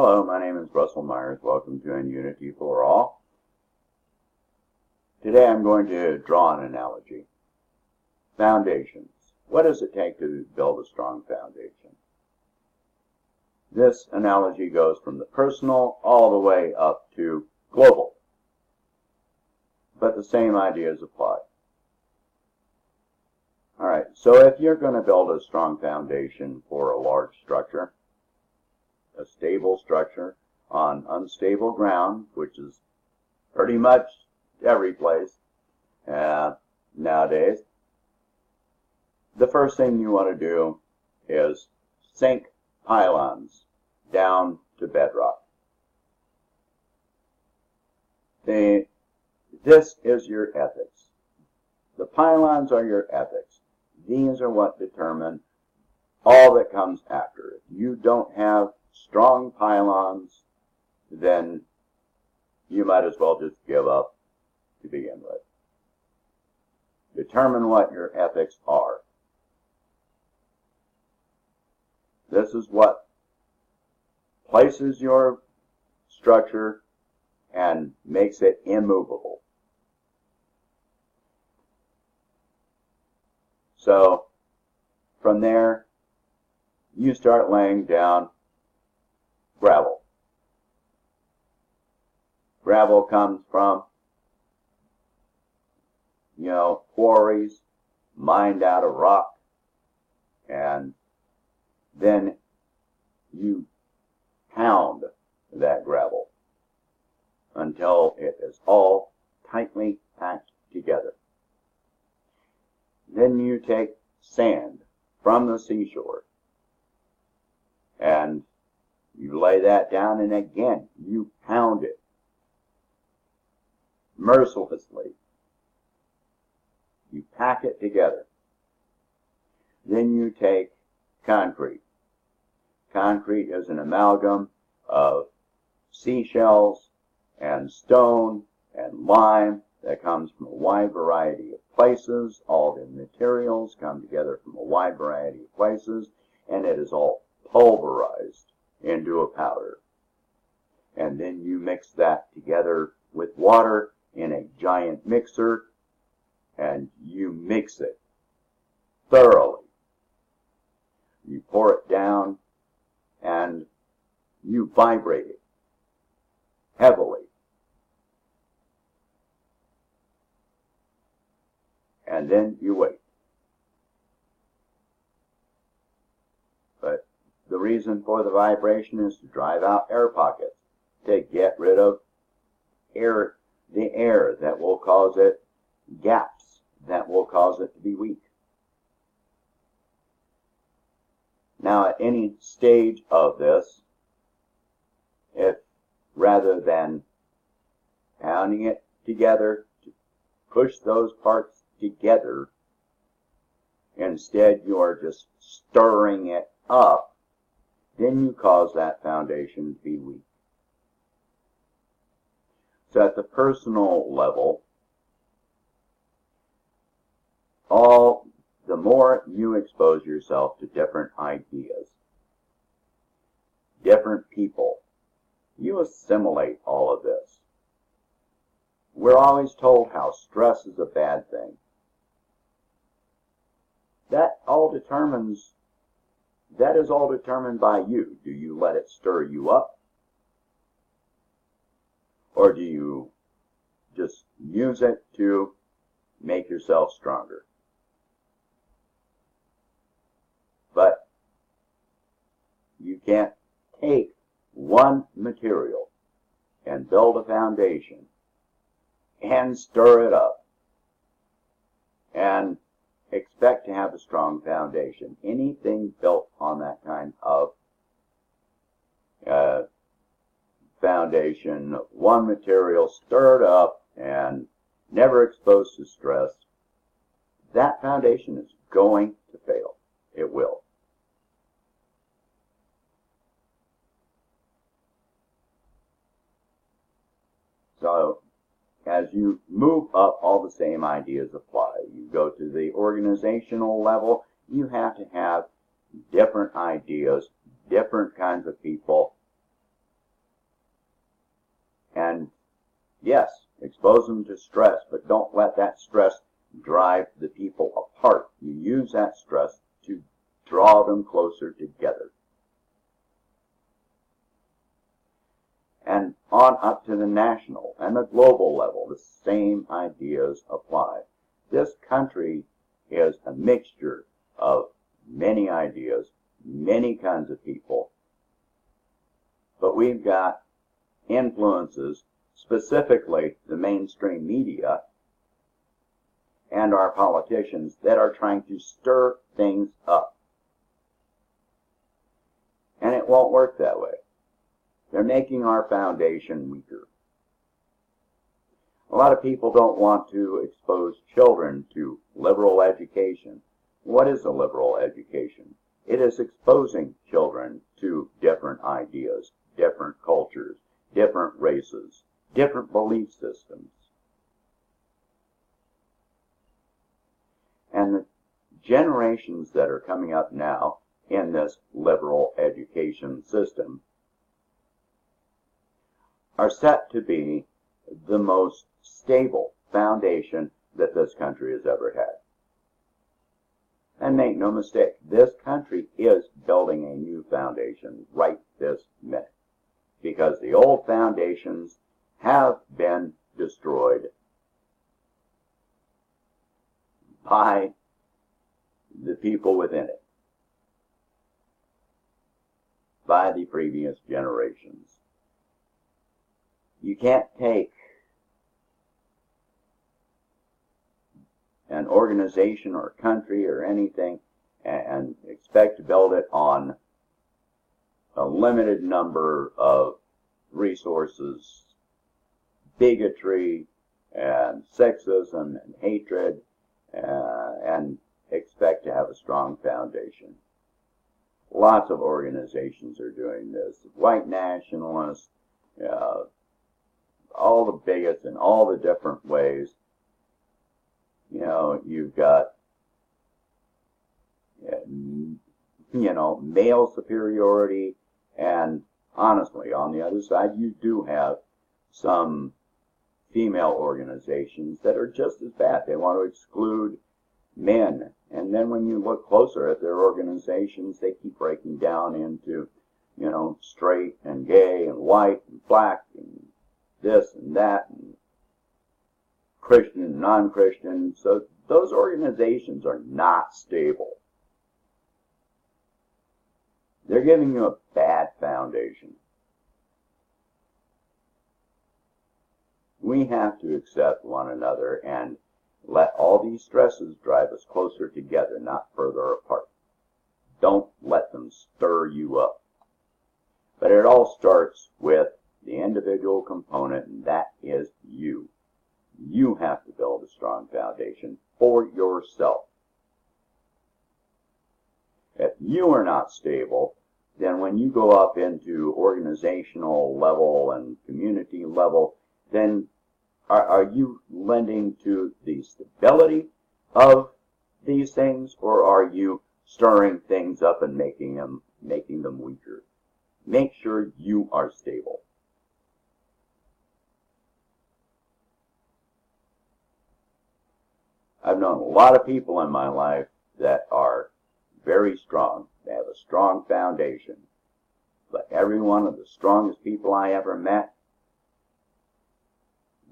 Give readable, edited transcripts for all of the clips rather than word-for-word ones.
Hello, my name is Russell Myers. Welcome to Unity for All. Today I'm going to draw an analogy. Foundations. What does it take to build a strong foundation? This analogy goes from the personal all the way up to global. But the same ideas apply. Alright, so if you're going to build a strong foundation for a large structure, a stable structure on unstable ground, which is pretty much every place nowadays, the first thing you want to do is sink pylons down to bedrock. This is your ethics. The pylons are your ethics. These are what determine all that comes after. If you don't have strong pylons, then you might as well just give up to begin with. Determine what your ethics are. This is what places your structure and makes it immovable. So from there, you start laying down gravel. Gravel comes from, quarries mined out of rock, and then you pound that gravel until it is all tightly packed together. Then you take sand from the seashore and you lay that down, and again you pound it mercilessly. You pack it together. Then you take concrete. Concrete is an amalgam of seashells and stone and lime that comes from a wide variety of places. All the materials come together from a wide variety of places, and it is all pulverized into a powder. And then you mix that together with water in a giant mixer, and you mix it thoroughly. You pour it down and you vibrate it heavily. And then you wait. But the reason for the vibration is to drive out air pockets, to get rid of the air that will cause it gaps, that will cause it to be weak. Now, at any stage of this, if rather than pounding it together to push those parts together, instead you are just stirring it up, then you cause that foundation to be weak. So at the personal level, the more you expose yourself to different ideas, different people, you assimilate all of this. We're always told how stress is a bad thing. That is all determined by you. Do you let it stir you up? Or do you just use it to make yourself stronger? But you can't take one material and build a foundation and stir it up and expect to have a strong foundation. Anything built on that kind of foundation, one material stirred up and never exposed to stress, that foundation is going to fail. It will. So as you move up, all the same ideas apply. You go to the organizational level, you have to have different ideas, different kinds of people And yes, expose them to stress, but don't let that stress drive the people apart. You use that stress to draw them closer together. And on up to the national and the global level, the same ideas apply. This country is a mixture of many ideas, many kinds of people, but we've got influences, specifically the mainstream media and our politicians, that are trying to stir things up. And it won't work that way. They're making our foundation weaker. A lot of people don't want to expose children to liberal education. What is a liberal education? It is exposing children to different ideas, different cultures, different races, different belief systems. And the generations that are coming up now in this liberal education system are set to be the most stable foundation that this country has ever had. And make no mistake, this country is building a new foundation right this minute, because the old foundations have been destroyed by the people within it, by the previous generations. You can't take an organization or country or anything and expect to build it on a limited number of resources, bigotry and sexism and hatred, and expect to have a strong foundation. Lots of organizations are doing this. White nationalists, all the bigots in all the different ways. You know, you've got, male superiority, and honestly, on the other side, you do have some female organizations that are just as bad. They want to exclude men, and then when you look closer at their organizations, they keep breaking down into, straight and gay and white and black and this and that, and Christian and non-Christian. So those organizations are not stable. They're giving you a bad foundation. We have to accept one another and let all these stresses drive us closer together, not further apart. Don't let them stir you up. But it all starts with the individual component, and that is you. You have to build a strong foundation for yourself. If you are not stable, then when you go up into organizational level and community level, then are you lending to the stability of these things, or are you stirring things up and making them weaker? Make sure you are stable. I've known a lot of people in my life that are very strong. They have a strong foundation. But every one of the strongest people I ever met,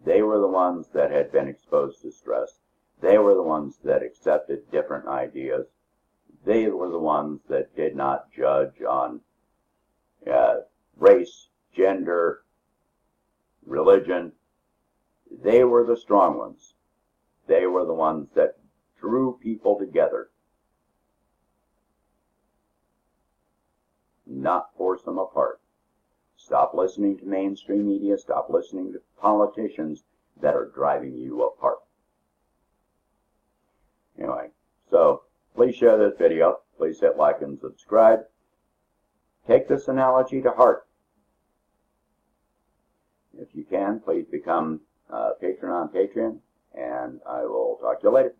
they were the ones that had been exposed to stress. They were the ones that accepted different ideas. They were the ones that did not judge on race, gender, religion. They were the strong ones. They were the ones that drew people together, not force them apart. Stop listening to mainstream media. Stop listening to politicians that are driving you apart. Anyway, so please share this video. Please hit like and subscribe. Take this analogy to heart. If you can, please become a patron on Patreon, and I will talk to you later.